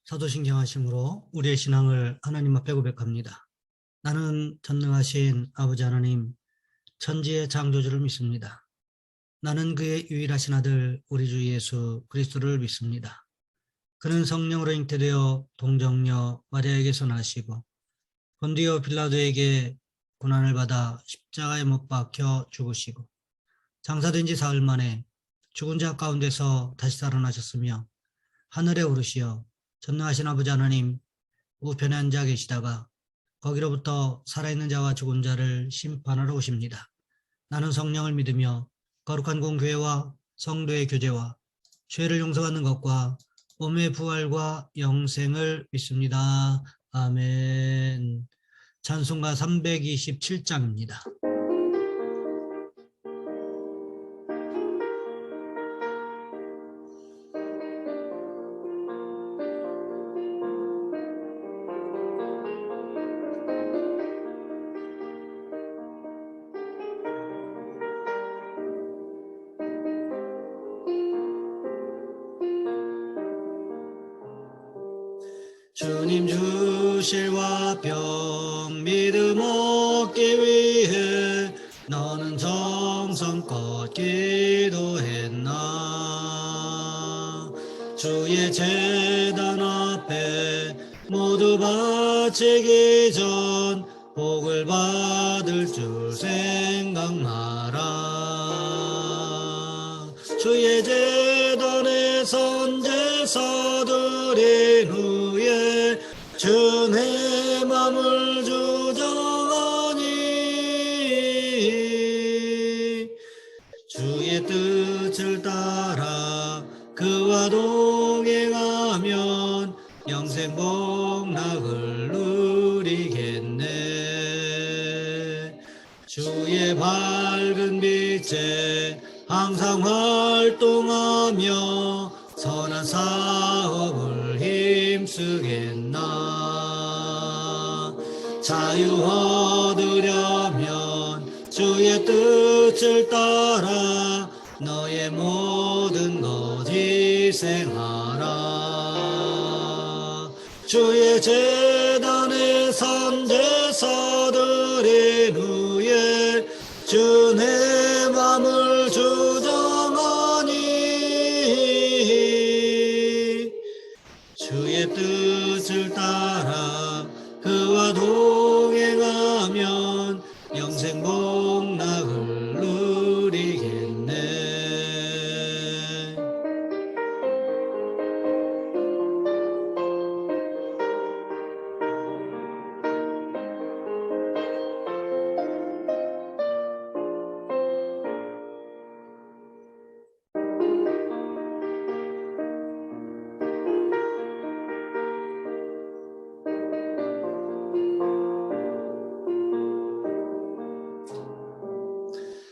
사도신경하심으로 우리의 신앙을 하나님 앞에 고백합니다. 나는 전능하신 아버지 하나님, 천지의 창조주를 믿습니다. 나는 그의 유일하신 아들 우리 주 예수 그리스도를 믿습니다. 그는 성령으로 잉태되어 동정녀 마리아에게서 나시고 본디오 빌라도에게 고난을 받아 십자가에 못 박혀 죽으시고 장사된 지 사흘 만에 죽은 자 가운데서 다시 살아나셨으며 하늘에 오르시어 전능하신 아버지 하나님 우편에 앉아 계시다가 거기로부터 살아있는 자와 죽은 자를 심판하러 오십니다. 나는 성령을 믿으며 거룩한 공교회와 성도의 교제와 죄를 용서받는 것과 몸의 부활과 영생을 믿습니다. 아멘. 찬송가 327장입니다. 주님 주실 화평 믿음 얻기 위해 너는 정성껏 기도했나. 주의 제단 앞에 모두 바치기 전 복을 받을 줄 생각나라. 주의 제단에 선제사 드린 후에 주의 맘을 주정하니 주의 뜻을 따라 그와 동행하면 영생 복락을 누리겠네. 주의 밝은 빛에 항상 활동하며 선한 사업을 힘쓰겠나. 자유 얻으려면 주의 뜻을 따라 너의 모든 것 희생하라. 주의 제단에 선제사 드린 후에 주의 맘을 주정하니 주의 뜻을 따라 그와 동행하면 영생 복락을 누리겠네.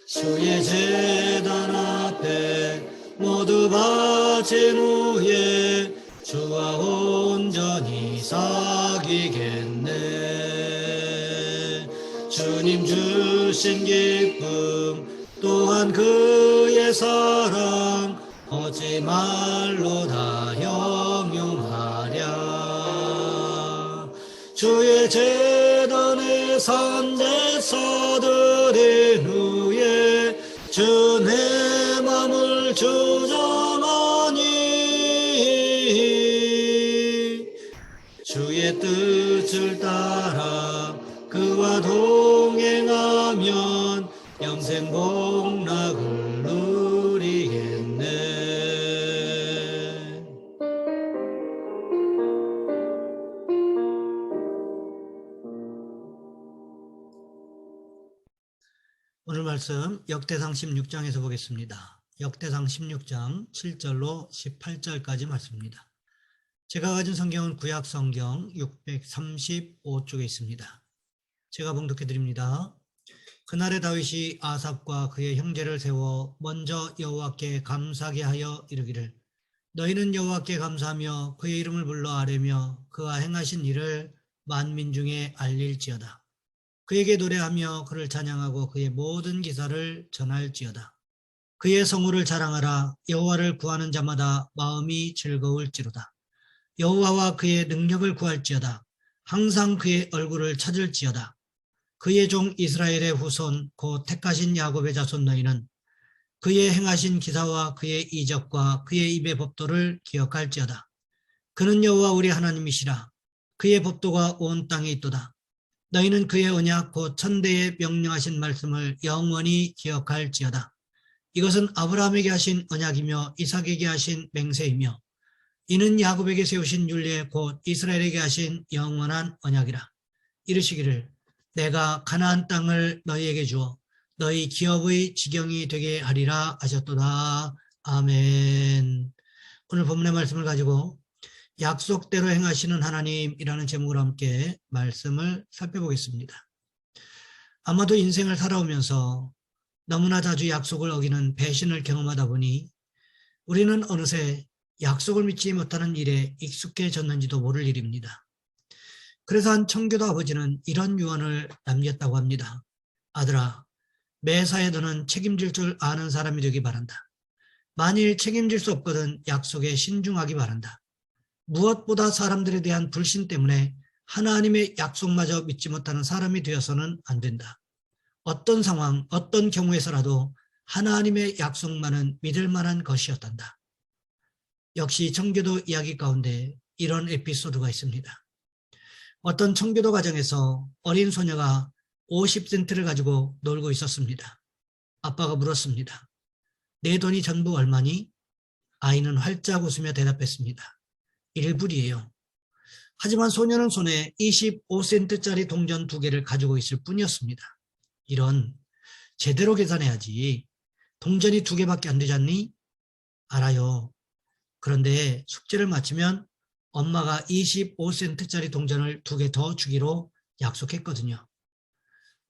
주의 제단 앞에 모두 바친 후에 주와 온전히 사귀겠네. 주님 주신 기쁨 또한 그의 사랑 어찌 말로 다 형용하랴. 주의 제단에 선제사 드린 후에 주의 맘을 주정하니 주의 뜻을 따라 그와 동행하면 영생 복락을 누리겠네. 오늘 말씀 역대상 16장에서 보겠습니다. 역대상 16장 7절로 18절까지 말씀입니다. 제가 가진 성경은 구약 성경 635쪽에 있습니다. 제가 봉독해 드립니다. 그날에 다윗이 아삽과 그의 형제를 세워 먼저 여호와께 감사하게 하여 이르기를 너희는 여호와께 감사하며 그의 이름을 불러 아뢰며 그가 행하신 일을 만민 중에 알릴지어다. 그에게 노래하며 그를 찬양하고 그의 모든 기사를 전할지어다. 그의 성호를 자랑하라. 여호와를 구하는 자마다 마음이 즐거울지로다. 여호와와 그의 능력을 구할지어다. 항상 그의 얼굴을 찾을지어다. 그의 종 이스라엘의 후손 곧 택하신 야곱의 자손 너희는 그의 행하신 기사와 그의 이적과 그의 입의 법도를 기억할지어다. 그는 여호와 우리 하나님이시라. 그의 법도가 온 땅에 있도다. 너희는 그의 언약 곧 천대에 명령하신 말씀을 영원히 기억할지어다. 이것은 아브라함에게 하신 언약이며 이삭에게 하신 맹세이며 이는 야곱에게 세우신 율례 곧 이스라엘에게 하신 영원한 언약이라. 이르시기를 내가 가나안 땅을 너희에게 주어 너희 기업의 지경이 되게 하리라 하셨도다. 아멘. 오늘 본문의 말씀을 가지고 약속대로 행하시는 하나님이라는 제목으로 함께 말씀을 살펴보겠습니다. 아마도 인생을 살아오면서 너무나 자주 약속을 어기는 배신을 경험하다 보니 우리는 어느새 약속을 믿지 못하는 일에 익숙해졌는지도 모를 일입니다. 그래서 한 청교도 아버지는 이런 유언을 남겼다고 합니다. 아들아, 매사에 너는 책임질 줄 아는 사람이 되기 바란다. 만일 책임질 수 없거든 약속에 신중하기 바란다. 무엇보다 사람들에 대한 불신 때문에 하나님의 약속마저 믿지 못하는 사람이 되어서는 안 된다. 어떤 상황, 어떤 경우에서라도 하나님의 약속만은 믿을 만한 것이었단다. 역시 청교도 이야기 가운데 이런 에피소드가 있습니다. 어떤 청교도 가정에서 어린 소녀가 50센트를 가지고 놀고 있었습니다. 아빠가 물었습니다. 내 돈이 전부 얼마니? 아이는 활짝 웃으며 대답했습니다. 1불이에요. 하지만 소녀는 손에 25센트짜리 동전 2개를 가지고 있을 뿐이었습니다. 이런, 제대로 계산해야지. 동전이 2개밖에 안 되지 않니? 알아요. 그런데 숙제를 마치면 엄마가 25센트짜리 동전을 2개 더 주기로 약속했거든요.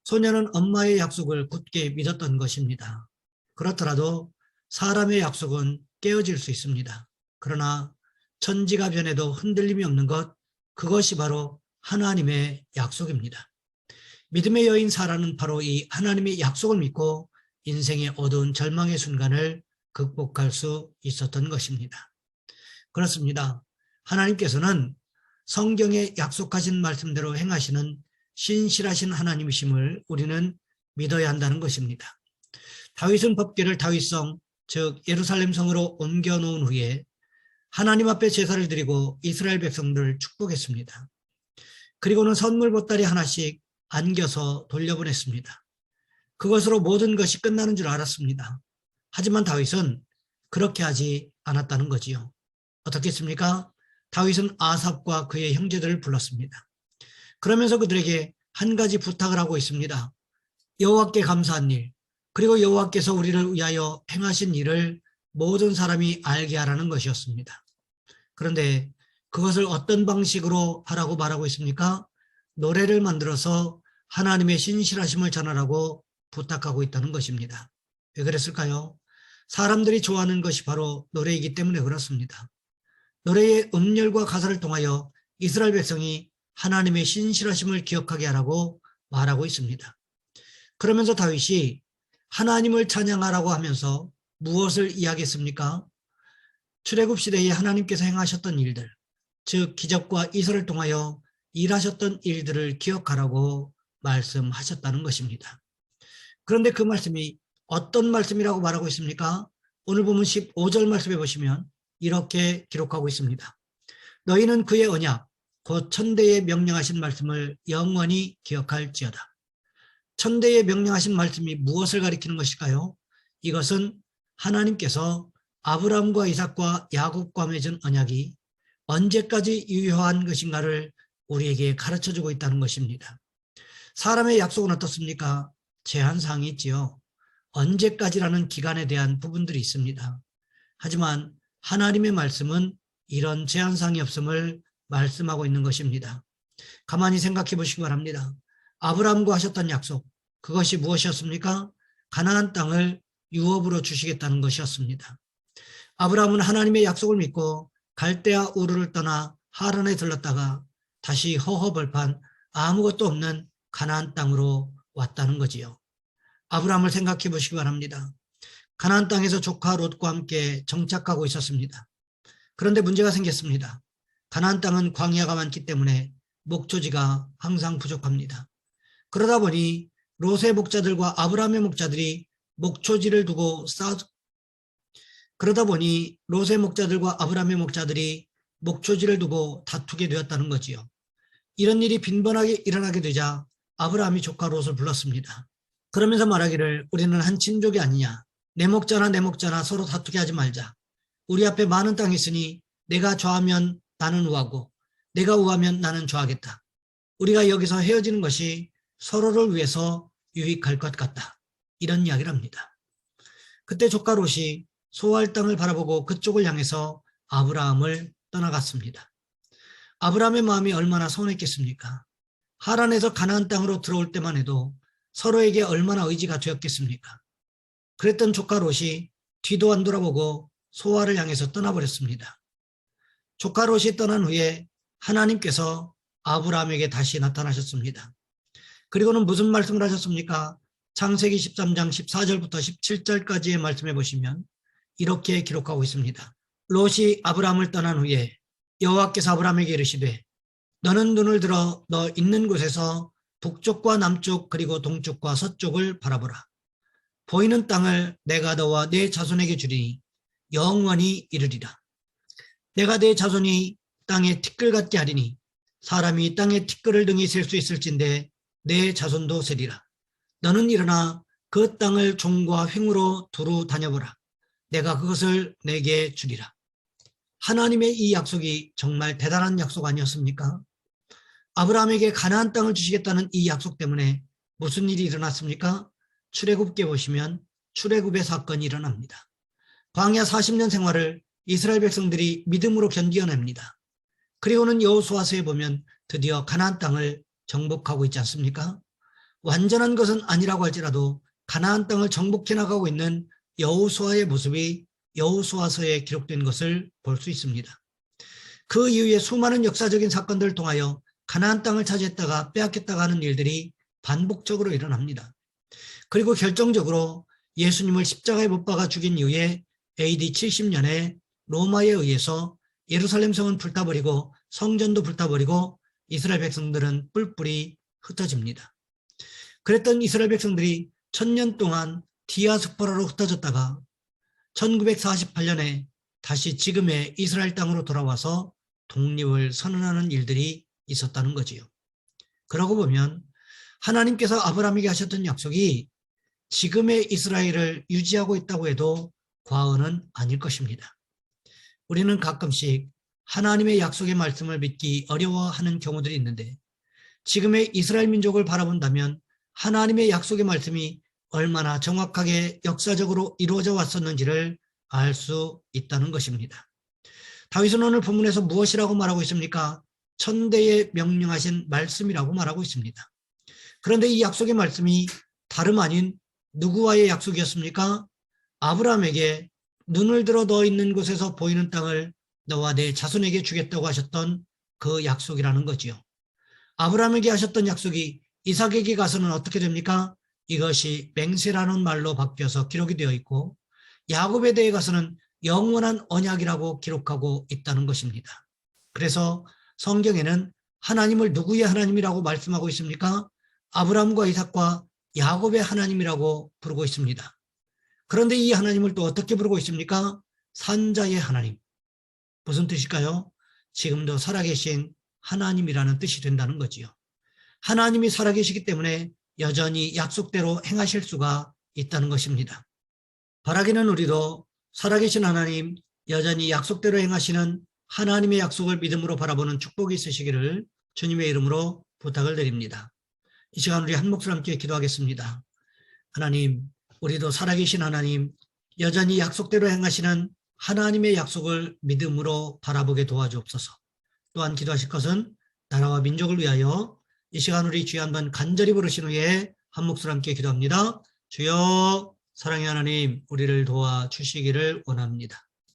소녀는 엄마의 약속을 굳게 믿었던 것입니다. 그렇더라도 사람의 약속은 깨어질 수 있습니다. 그러나 천지가 변해도 흔들림이 없는 것, 그것이 바로 하나님의 약속입니다. 믿음의 여인 사라는 바로 이 하나님의 약속을 믿고 인생의 어두운 절망의 순간을 극복할 수 있었던 것입니다. 그렇습니다. 하나님께서는 성경에 약속하신 말씀대로 행하시는 신실하신 하나님이심을 우리는 믿어야 한다는 것입니다. 다윗은 법궤를 다윗성, 즉 예루살렘 성으로 옮겨 놓은 후에 하나님 앞에 제사를 드리고 이스라엘 백성들을 축복했습니다. 그리고는 선물 보따리 하나씩 안겨서 돌려보냈습니다. 그것으로 모든 것이 끝나는 줄 알았습니다. 하지만 다윗은 그렇게 하지 않았다는 거지요. 어떻게 했습니까? 다윗은 아삽과 그의 형제들을 불렀습니다. 그러면서 그들에게 한 가지 부탁을 하고 있습니다. 여호와께 감사한 일, 그리고 여호와께서 우리를 위하여 행하신 일을 모든 사람이 알게 하라는 것이었습니다. 그런데 그것을 어떤 방식으로 하라고 말하고 있습니까? 노래를 만들어서 하나님의 신실하심을 전하라고 부탁하고 있다는 것입니다. 왜 그랬을까요? 사람들이 좋아하는 것이 바로 노래이기 때문에 그렇습니다. 노래의 음열과 가사를 통하여 이스라엘 백성이 하나님의 신실하심을 기억하게 하라고 말하고 있습니다. 그러면서 다윗이 하나님을 찬양하라고 하면서 무엇을 이야기했습니까? 출애굽 시대에 하나님께서 행하셨던 일들, 즉 기적과 이설을 통하여 일하셨던 일들을 기억하라고 말씀하셨다는 것입니다. 그런데 그 말씀이 어떤 말씀이라고 말하고 있습니까? 오늘 보면 15절 말씀에 보시면 이렇게 기록하고 있습니다. 너희는 그의 언약, 곧 천대에 명령하신 말씀을 영원히 기억할지어다. 천대에 명령하신 말씀이 무엇을 가리키는 것일까요? 이것은 하나님께서 아브라함과 이삭과 야곱과 맺은 언약이 언제까지 유효한 것인가를 우리에게 가르쳐주고 있다는 것입니다. 사람의 약속은 어떻습니까? 제한사항이 있지요. 언제까지라는 기간에 대한 부분들이 있습니다. 하지만 하나님의 말씀은 이런 제한사항이 없음을 말씀하고 있는 것입니다. 가만히 생각해 보시기 바랍니다. 아브라함과 하셨던 약속, 그것이 무엇이었습니까? 가나안 땅을 유업으로 주시겠다는 것이었습니다. 아브라함은 하나님의 약속을 믿고 갈대아 우르를 떠나 하란에 들렀다가 다시 허허벌판 아무것도 없는 가나안 땅으로 왔다는 거지요. 아브라함을 생각해 보시기 바랍니다. 가나안 땅에서 조카 롯과 함께 정착하고 있었습니다. 그런데 문제가 생겼습니다. 가나안 땅은 광야가 많기 때문에 목초지가 항상 부족합니다. 그러다 보니 롯의 목자들과 아브라함의 목자들이 목초지를 두고 목초지를 두고 다투게 되었다는 거지요. 이런 일이 빈번하게 일어나게 되자 아브라함이 조카 롯을 불렀습니다. 그러면서 말하기를 우리는 한 친족이 아니냐. 내 목자나 서로 다투게 하지 말자. 우리 앞에 많은 땅이 있으니 내가 좌하면 나는 우하고 내가 우하면 나는 좌하겠다. 우리가 여기서 헤어지는 것이 서로를 위해서 유익할 것 같다. 이런 이야기를 합니다. 그때 조카 롯이 소할 땅을 바라보고 그쪽을 향해서 아브라함을 떠나갔습니다. 아브라함의 마음이 얼마나 서운했겠습니까? 하란에서 가나안 땅으로 들어올 때만 해도 서로에게 얼마나 의지가 되었겠습니까? 그랬던 조카 롯이 뒤도 안 돌아보고 소알을 향해서 떠나버렸습니다. 조카 롯이 떠난 후에 하나님께서 아브라함에게 다시 나타나셨습니다. 그리고는 무슨 말씀을 하셨습니까? 창세기 13장 14절부터 17절까지의 말씀해 보시면 이렇게 기록하고 있습니다. 롯이 아브라함을 떠난 후에 여호와께서 아브라함에게 이르시되 너는 눈을 들어 너 있는 곳에서 북쪽과 남쪽 그리고 동쪽과 서쪽을 바라보라. 보이는 땅을 내가 너와 네 자손에게 주리니 영원히 이르리라. 내가 네 자손이 땅에 티끌 같게 하리니 사람이 땅에 티끌을 등이 셀 수 있을진데 내 자손도 세리라. 너는 일어나 그 땅을 종과 횡으로 두루 다녀보라. 내가 그것을 내게 주리라. 하나님의 이 약속이 정말 대단한 약속 아니었습니까? 아브라함에게 가나안 땅을 주시겠다는 이 약속 때문에 무슨 일이 일어났습니까? 출애굽기에 보시면 출애굽의 사건이 일어납니다. 광야 40년 생활을 이스라엘 백성들이 믿음으로 견디어냅니다. 그리고는 여호수아서에 보면 드디어 가나안 땅을 정복하고 있지 않습니까? 완전한 것은 아니라고 할지라도 가나안 땅을 정복해 나가고 있는 여호수아의 모습이 여호수아서에 기록된 것을 볼 수 있습니다. 그 이후에 수많은 역사적인 사건들을 통하여 가나안 땅을 차지했다가 빼앗겼다가 하는 일들이 반복적으로 일어납니다. 그리고 결정적으로 예수님을 십자가에 못 박아 죽인 이후에 AD 70년에 로마에 의해서 예루살렘 성은 불타버리고 성전도 불타버리고 이스라엘 백성들은 뿔뿔이 흩어집니다. 그랬던 이스라엘 백성들이 1000년 동안 디아스포라로 흩어졌다가 1948년에 다시 지금의 이스라엘 땅으로 돌아와서 독립을 선언하는 일들이 있었다는 거지요. 그러고 보면 하나님께서 아브라함에게 하셨던 약속이 지금의 이스라엘을 유지하고 있다고 해도 과언은 아닐 것입니다. 우리는 가끔씩 하나님의 약속의 말씀을 믿기 어려워하는 경우들이 있는데 지금의 이스라엘 민족을 바라본다면 하나님의 약속의 말씀이 얼마나 정확하게 역사적으로 이루어져 왔었는지를 알 수 있다는 것입니다. 다윗은 오늘 본문에서 무엇이라고 말하고 있습니까? 천대에 명령하신 말씀이라고 말하고 있습니다. 그런데 이 약속의 말씀이 다름 아닌 누구와의 약속이었습니까? 아브라함에게 눈을 들어 너 있는 곳에서 보이는 땅을 너와 내 자손에게 주겠다고 하셨던 그 약속이라는 거지요. 아브라함에게 하셨던 약속이 이삭에게 가서는 어떻게 됩니까? 이것이 맹세라는 말로 바뀌어서 기록이 되어 있고 야곱에 대해 가서는 영원한 언약이라고 기록하고 있다는 것입니다. 그래서 성경에는 하나님을 누구의 하나님이라고 말씀하고 있습니까? 아브라함과 이삭과 야곱의 하나님이라고 부르고 있습니다. 그런데 이 하나님을 또 어떻게 부르고 있습니까? 산자의 하나님. 무슨 뜻일까요? 지금도 살아계신 하나님이라는 뜻이 된다는 거지요. 하나님이 살아계시기 때문에 여전히 약속대로 행하실 수가 있다는 것입니다. 바라기는 우리도 살아계신 하나님, 여전히 약속대로 행하시는 하나님의 약속을 믿음으로 바라보는 축복이 있으시기를 주님의 이름으로 부탁을 드립니다. 이 시간 우리 한 목소리 함께 기도하겠습니다. 하나님, 우리도 살아계신 하나님, 여전히 약속대로 행하시는 하나님의 약속을 믿음으로 바라보게 도와주옵소서. 또한 기도하실 것은 나라와 민족을 위하여 이 시간 우리 주여 한번 간절히 부르신 후에 한 목소리 함께 기도합니다. 주여, 사랑의 하나님, 우리를 도와주시기를 원합니다.